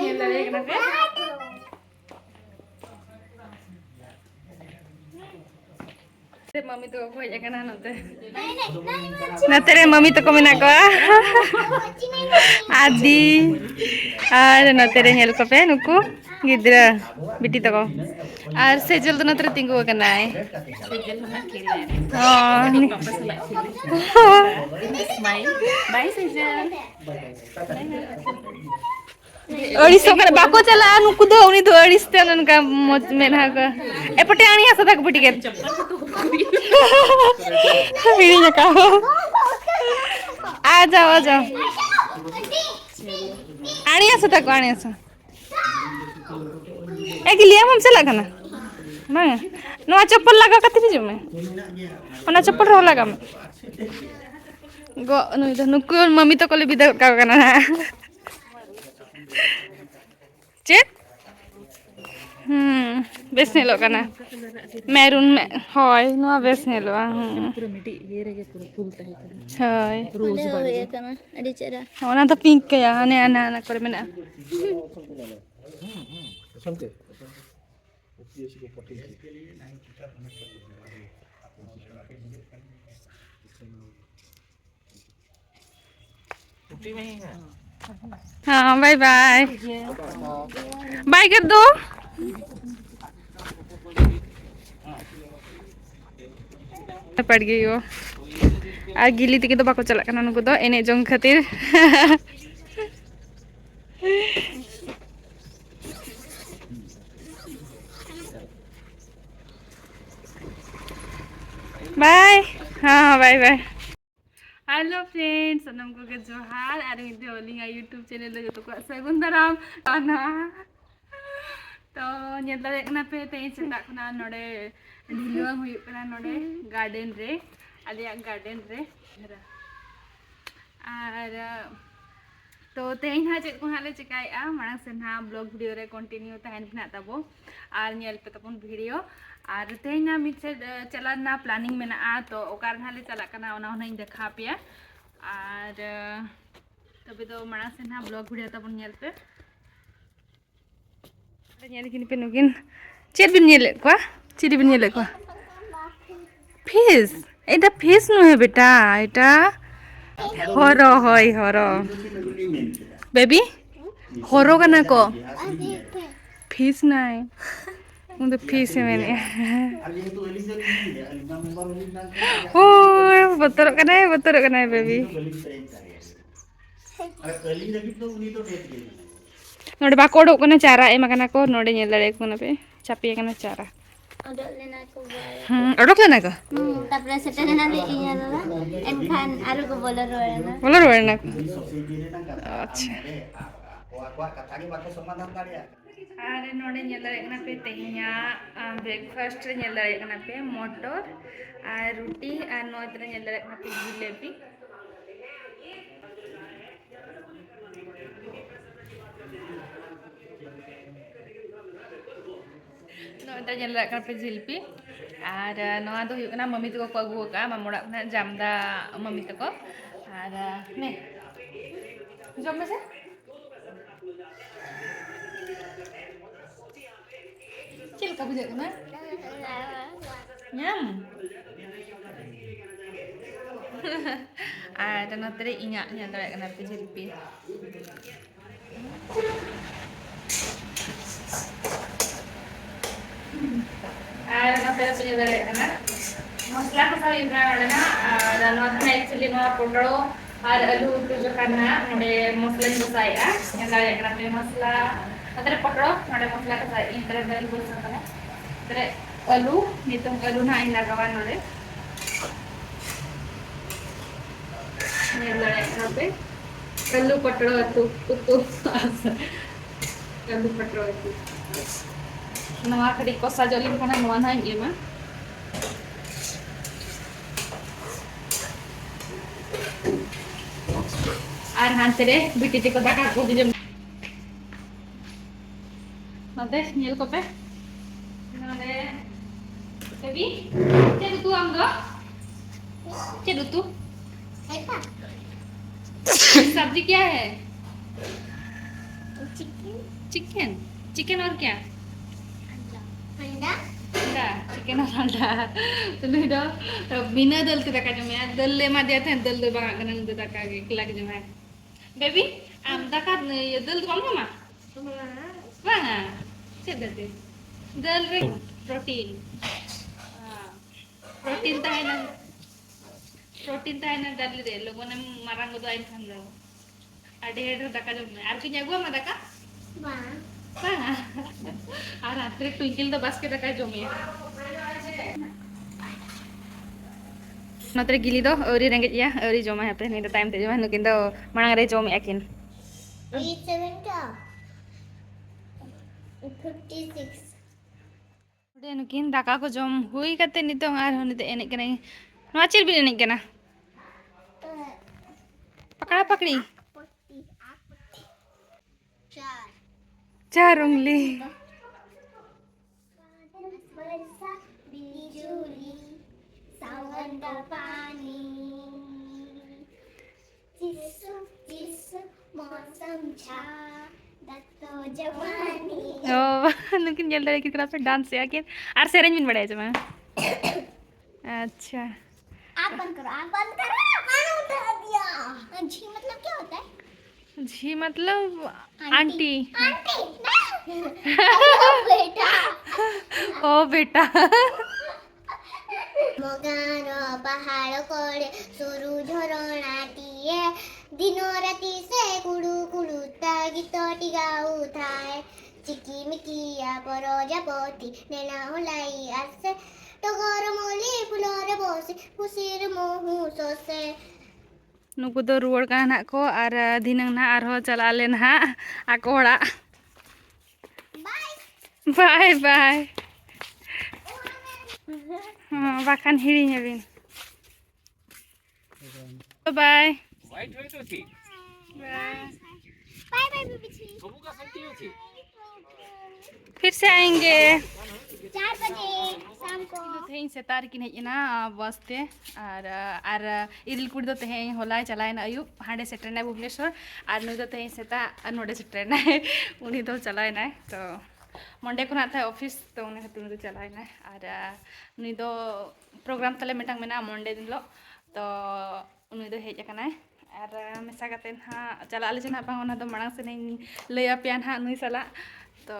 nyel dare kena pe mami to ko hej akana note natere mami to ko mena ko adi ar natere nyel ko pe nuku gidra biti to ko ar sejel to natere tinggu kanai sejel hona kile oh papa selak kile smile bye sejel अड़िस बाको चला नुकु दो उनी दो अड़िस ते उनका मेना का एपटे आनी आसा तक पटी के हिड़ी नका आ जाओ आनी आसा तक आनी आसा एक लिया हम चला खाना ना नवा चप्पल लगा कथि जो में ओना चप्पल रो लगा में गो नुकु मम्मी तो कोले बिदा का kana चेक बेस नेलो kana मैरून में होय नवा बेस नेलो पूरा मिटी ये रेगे पूरा फुल ताही kana होय रोज बाड़े kana अडी चेरा ओना तो पिंक के आने आना आना करे मेना संते उपदेश को पटे हाँ बाय बाय बाय कर दो पड़ गई हो आ गिली तक तो बाको चला करना नुको तो एने जोंग खातिर बाय हाँ बाय बाय हेलो फ्रेंड्स सनम को के जोहार आर मिदे ओलिंगा यूट्यूब चैनल जो को सगुन दाराम आना तो नेदा देखना पे ते चंदा खना नोडे ढिलुआं हुई कना नोडे गार्डन रे आलिया गार्डन रे आर तो तेन हा चेक को हाले चिकाया मांग से ना ब्लॉग वीडियो रे कंटिन्यू तहन बना तबो आर नेल पे तपन वीडियो और तेना मिसे चलाना प्लानिंग में ना तो ओकार हाले चला कना ओना होना देखा पे और तबे तो मांग से ना ब्लॉग वीडियो तपन नेल पे नेल किन पे नुकिन चेड बिन नेल को चेडी बिन नेल को फिश एटा फिश नो है बेटा एटा हरो होय हरो बेबी हरो कना को फिश नाय मुझे फिश है मैंने ओ बतर कना है बेबी नोडे बाको ओडो कना चारा एमा कना को नोडे नेल दाड़े कोना पे चापी कना चारा ओडोक लेना को तापरे सेटे कना ले इया दादा एनखान आरो को बोलो रोएना अच्छा आरे नोडे नेल दाड़े कना पे तेहिया ब्रेकफास्ट रे नेल दाड़े कना पे मटर और रोटी और नोदरे नेल दाड़े कना पे जिलेबी नोदरे नेल दाड़े कना पे जिलेबी और नोआ दो हुई कना मम्मी तको को अगु का मामोड़ा ना जामदा मम्मी तको और ने जम में से चिल का बुझे ना nyam dan nanti ingat nyata kena PJP nanti penyedari kena masalah kesal indra ada dan nanti actually no pondoro ada alu itu karena ada masalah itu saya yang dari kena masalah nanti pondoro ada masalah kesal indra dari bulan sana terus alu nitong alu na inagawan nore nilai apa alu patro itu alu patro itu nama kadi kosa jolin kana nama na iya mah ar hanse deh biti ko bakal ko dijam nanti nyel ko pe nanti Baby, cek itu angga, cek itu. सब्जी क्या है chicken chicken और क्या अंडा अंडा chicken और अंडा तो नहीं दो तो बिना दल के दका जमे दल ले मा दिया थे दल दो बंगा कनन दो दका के किला के जमे बेबी आम दका ये दल कम मा banga cek deh dal रे protein protein tahanan dal रे लोगों ने marang को आइन खान दो आधे आधे दका जम में आर किन्या गua मा दका banga आर रात्रि twinkle तो बस के दका जमे नतरे गिली दो औरी रेंगे या औरी जमा है पे नहीं तो टाइम ते जमा नुकिन दो marang रे जमे akin 56 udah nukin daka ko jom hui kate nitong ar honi te enek kena noa cil bin enek kena pakada pakdi चार उंगली oh mungkin jalan dari kita पे डांस या कि आर सेरेंज में बढ़ाया जमा अच्छा आप बंद करो मैंने उठा दिया जी मतलब क्या होता है जी मतलब आंटी बेटा ओ बेटा मगानो पहाड़ कोड़े सुरु झरणाटीए दिनो राति से कुडु कुडुता गीतटी गाउथाए चिकिमिकिया प्रजापति नेना होलाई आसे टगर मोली फुलरे बसे खुशीर मोहु सोसे नुकु दो रुआड़ का ना को आर दिनंग ना आर हो चला ले ना आको ओड़ा बाय बाय बाखान हिड़ी हेबिन बाय White hoy to thi. Bye bye baby Kamu ka santi hochi. फिर से आएंगे 4 बजे शाम को तेहन सेतार किन हेजना बसते आर इरिल कुड़ी दो तेहन होला चलायन अयुब हांडे सेटरना भुवनेश्वर आर नुई दो तेहन सेता नोडे सेटरना उनी दो चलायना तो मंडे को था ऑफिस तो उन्हें खातिर उनी दो चलायना आर नुई दो प्रोग्राम तले मिटांग मेना मंडे दिन लो तो उनी दो हेज अकना आर मेसा कते ना चला ले जना बांग ओना दो मांग से नहीं लय अपिया ना नुई सला तो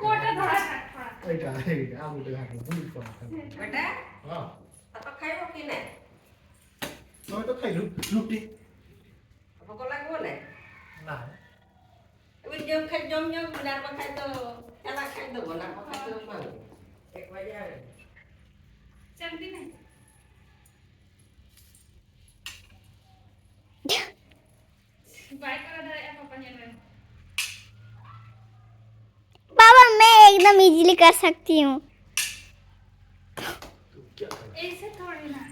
कोटा थोड़ा बेटा आलू लगा के भूल कर बेटा हां अब खाइबो कि नै मैं तो खाई लुटी अब को लागबो नै ना उइ जम खाइ जम बिना खाइ तो चला खाइ दो ना खाइ तो बन 1 बजे आवे चलती नहीं बाइक करा दे पापा ने पापा मैं एकदम इजीली कर सकती हूँ ऐसे थोड़ी ना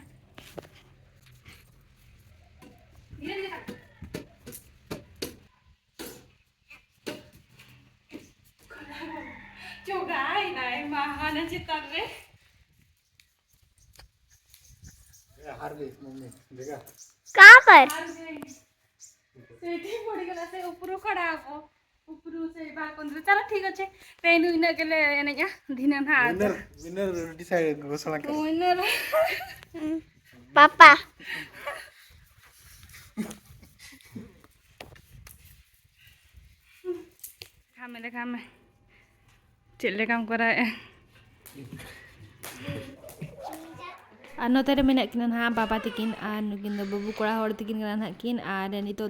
जो गाय नहीं महान चित्तर रे हार गई मम्मी देखा कहाँ पर सेठी पड़ी गला से ऊपर खड़ा हो ऊपर से बालकन रे चलो ठीक अच्छे तेनु इने गेले एने या दिना ना विनर डिसाइड घोषणा कर विनर पापा देखा मैं चिल्ले काम करा है आर नोते मेना किन ना बाबा तकिन आर नुकिन दो बाबू कोड़ा हड़ तकिन ना किन आर नितो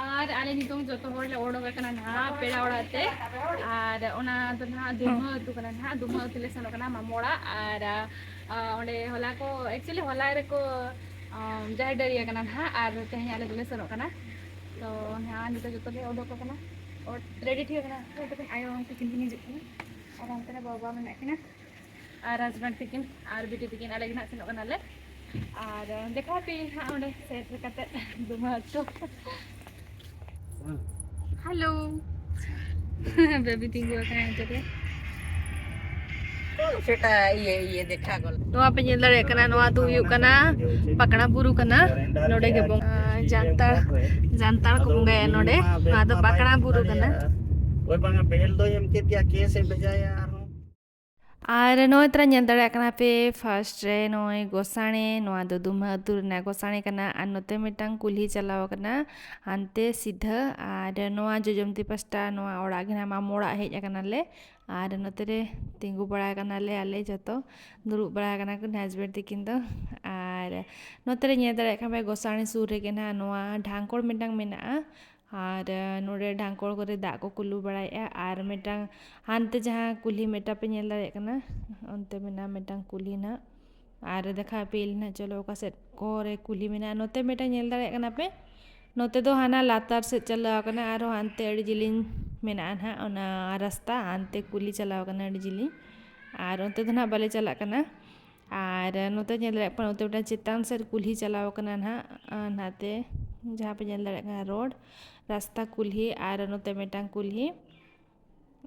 आर आले नितों जो तो हड़ ओडोग कना ना पेड़ा ओड़ाते आर ओना तो ना दुमा तु कना ना दुमा तुले सनो कना मामोड़ा आर ओंडे होला को एक्चुअली होला रे को जाय डरिया कना ना आर तेहे आले तुले सनो कना तो ना नितो जो तो ले ओडोग कना और रेडी ठीक कना तो आयो तकिन किन हिजुक और अंतरे बाबा मेना किना और हस्बैंड तकिन और बेटी तकिन आले ना सनो कना ले और देखा पे हां ओंडे सेट कते दुमा तो हेलो बेबी तिंगु कना जते सेटा ये देखा गल नोआ पे nyel dare kana noa du yu kana pakna buru kana node ge bong jantar ko bunga ya node noa do pakna buru kana Oi banga bel do em ke dia ke se bejaya আর নয় তারা nyel kana pe first re noy gosane noa do dumha dur na gosane kana ar note mitang kulhi chalaw kana ante sidha ar noa jojomti pasta noa ora gina mamora hej kana le আর নতরে তিঙ্গু পড়া কানালে আলে যত দুরু পড়া কানা কো নাজবের দিকিন দো আর নতরে নিয়ে দাঁড়ায় খাবে গোসানি সুরে কেনা নোয়া ঢাঙ্কর মিটাং মেনা আর নোরে ঢাঙ্কর করে দাগ को कुलू बड़ाया আর मिटांग हानते जहाँ कुल्ही मेटा पे नियल दाड़े कना अंते मेना मिटांग कुल्ही ना আর দেখা পেল না চলো ওকা সেট করে কুলি মেনা নতে মেটা নিयल दाड़े कना पे नोते दो हाना लातार से चलाव कना आरो हानते अड़ी जिलिन मेना हा ओना रास्ता हानते कुली चलाव कना अड़ी जिलिन आर ओते दो ना बाले चला कना आर नोते nyel दाड़े पण ओते उटा चितान से कुली चलाव कना ना नाते जहाँ पे nyel दाड़े कना रोड रास्ता कुली आर नोते मेटांग कुली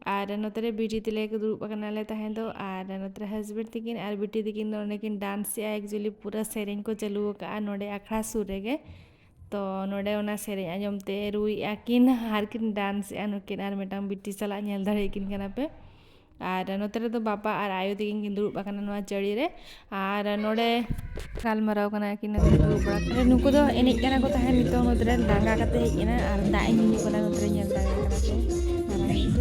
आर नोतरे बिटी तिले के दुरुब कनाले तहें दो आर नोतरे हस्बैंड तिकिन आर बिटी तिकिन दो नेकिन डांस या एक्चुअली पूरा सेरेन को चलू का नोडे अखड़ा सुरे के तो नोडे ओना सेरेन आजमते रुई आकिन हार किन डांस या नुकिन आर मेटांग बिटी सला nyel दाड़े किन कना पे आर नोतरे तो बापा आर आयो तिकिन किन दुरुब कना नोआ चड़ी रे आर नोडे गालमाराव कना किन दुरुब बड़ा करे नुकु दो एनेज कना को तहें नितो नोतरे दांगा कते हेज कना आर दाग ᱧᱩ कना नोतरे nyel दाड़े कना पे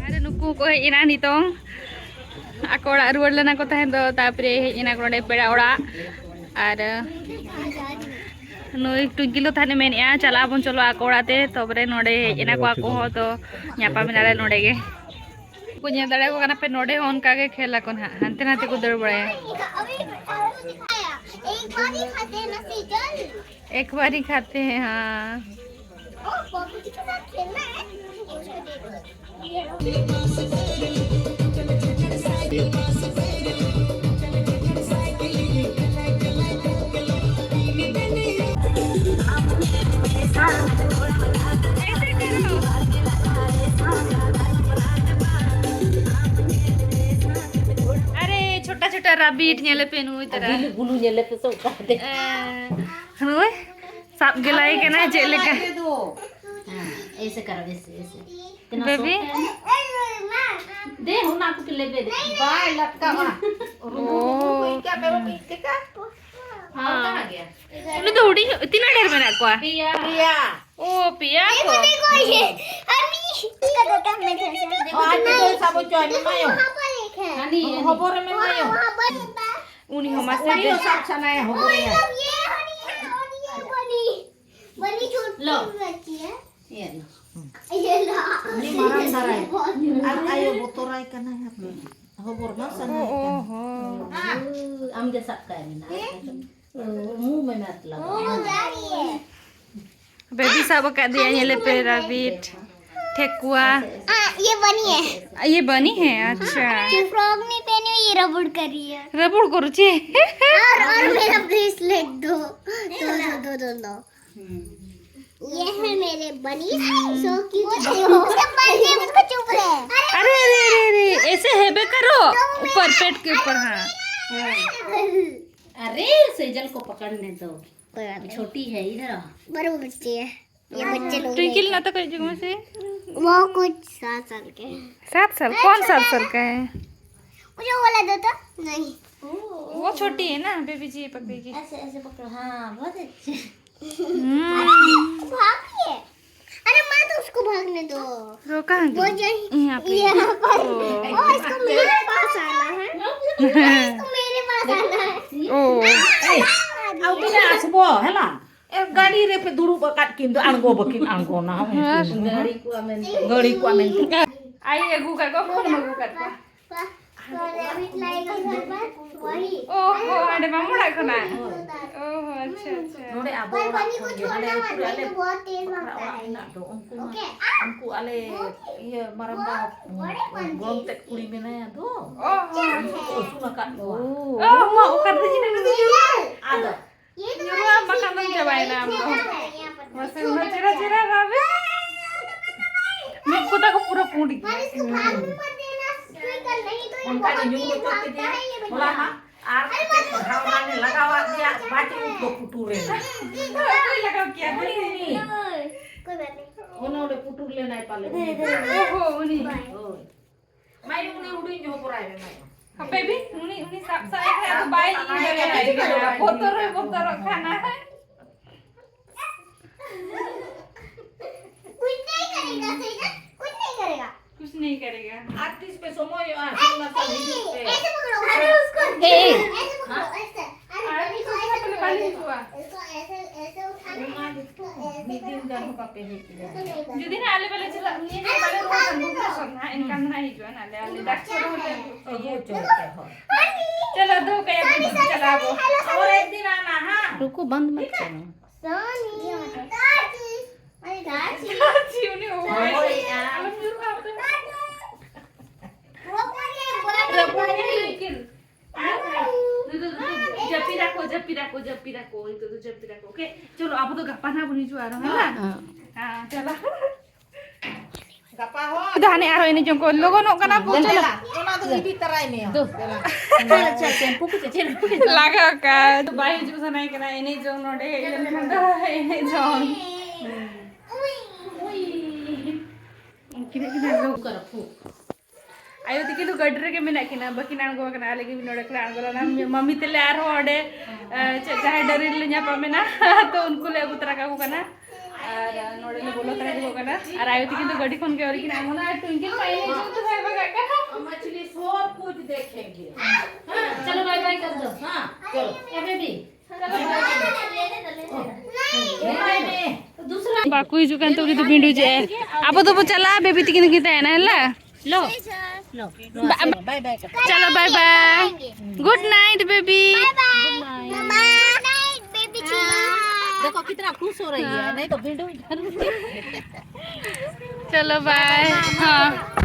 ada nuku ko ina nitong ako ora ruwar lana ko tahen do tapre ina ko node peda ora ada नोई टुंकिलो थाने मेन या चला बन चलो आकोड़ाते तबरे नोडे ina को ako हो तो nyapa मिनाले नोडे के को nyel दाड़े को कना पे नोडे होन का के खेला कोन हंते नाते को दर बड़े एक बार ही खाते हैं हाँ अरे छोटा छोटा रबीट nyele पेनु इतरा गुलू नेले पे सो का दे हनुए साप गिलाई के ना जेले का ऐसे करो ऐसे बेबी दे हो ना को ले दे बाय लटका वा ओ क्या बेबो पीते का हां कहां गया उन्हें तो उड़ी इतना ढेर बना को पिया पिया ओ पिया को देखो ये अम्मी इसका देखा मैं आज तो सब चोय में मायो हानी खबर में मायो उन्हीं हमारे से ये सब सनाए हो गए ये बनी बनी छोटी बच्ची है ये ये ला ni marang darai ayo botorai kana ya hobor na sana ओहो am je sak ka ni na मुंह में मत लगा वो गाड़ी है बेबी सब का दिया nyele पे रबीट ठेकुआ ये बनी है ये बनी है अच्छा जो फ्रॉक नहीं पहनी हुई ये रबड़ करी है रबड़ करू छे और मेरा ब्रेसलेट दो दो ये है मेरे बनी सो क्यूट सब बनी मुझको चुप रहे अरे अरे अरे अरे ऐसे हेबे करो ऊपर पेट के ऊपर हाँ अरे सेजल को पकड़ने दो छोटी है इधर बड़े बच्चे हैं ये बच्चे लोग ट्विंकल ना तो कोई जगह से वो कुछ 7 साल के 7 साल कौन 7 साल का है मुझे बोला देता नहीं वो छोटी है ना बेबी जी पकड़ेगी ऐसे ऐसे पकड़ो हाँ बहुत अच्छे भाग रही है अरे माँ तो उसको भागने दो रोका वो यहाँ पे यहाँ पर और इसको मेरे पास आना है इसको मेरे पास आना है ओ अब बिना आसबो है ना गाड़ी रे पे दुरु बकाट किन दो आंगो बकिन आंगो ना गाड़ी को आमेन आई एगु का को फोन मगु कर को रैबिट लाएगा घर पर वही ओहो अरे मामू डाको ना ओहो अच्छा अच्छा नोडे आबो पर ओला बनी को फोन छोड़ना मत ale नहीं तो बहुत तेज भागता है ना दो उनको ओके उनको ale iya maramba gom tek kuli menaya do ओहो suka kan do oh mau kan di sini dulu ada ये तो nyuruh makan dong cobain am lo masih udah cira-cira rabe Mekku tak pura pudi पर इसको भागने मत देना twinkle नहीं तो ये उनका बहुत जो तेज तो के भागता dia है ये bola ha ar hawa ne lagawa dia bati udah puture कोई लगाओ क्या ini कोई बात नहीं ono udah putur le nai pale ओहो उनी oi mai uni udi nyo purai me mai apa bi uni sab saya kayak tuh bayi ini dari botol खाना है कुछ नहीं करेगा सही कुछ नहीं करेगा कुछ नहीं करेगा artis pe somo yo sunna sa ऐसे पकड़ो अरे उसको ऐसे पकड़ो ऐसे अरे इसको ऐसे पकड़ो इसको ऐसे ऐसे उठाना meeting dan pape he jadi na ale bale chila ni bale ro kan bu सब ना इनका ना ही जो ना ले ale dak छोड़ो होते oh chote ho चलो दो कया चला वो और एक दिन आना हां रुको बंद मत करो सोनी दादी अरे दादी जी उन्हें हो गए अब शुरू आप वो बोले लेकिन जप्पी रखो itu tuh जप्पी रखो oke चलो अब तो गप्पा ना बनी जो आ रहा है ना हां चलो gapa ho udah ane aro ini jongko logo no kana po chalo ona to ibi tarai me do chal tempo ku chel laga ka bayi ju sana kana ini jong no de ilan khanda ini jong kira kira lo kar fu ayo tiki lu gadre ke mina kina bakina go kana lagi minode klan go na mami tele aro ode jahe dari le nya pamena to unku le utra ka go kana আর নড়ে লে বলো তারা দিব kana আর আয়ো tiki তো গাড়ি phone के और किना मना ट्विंकल पाइने जो तो है बगा का मछली सब कुछ देखेंगे चलो बाय बाय कर दो हां चलो ए बेबी दूसरा बाकू जो kan तो बिंडू जे अब तो चला बेबी tiki kita है ना हला लो लो बाय बाय कर चलो bye bye good night baby bye night baby जी देखो कितना खुश हो रही है नहीं तो भिंडू चलो बाय हाँ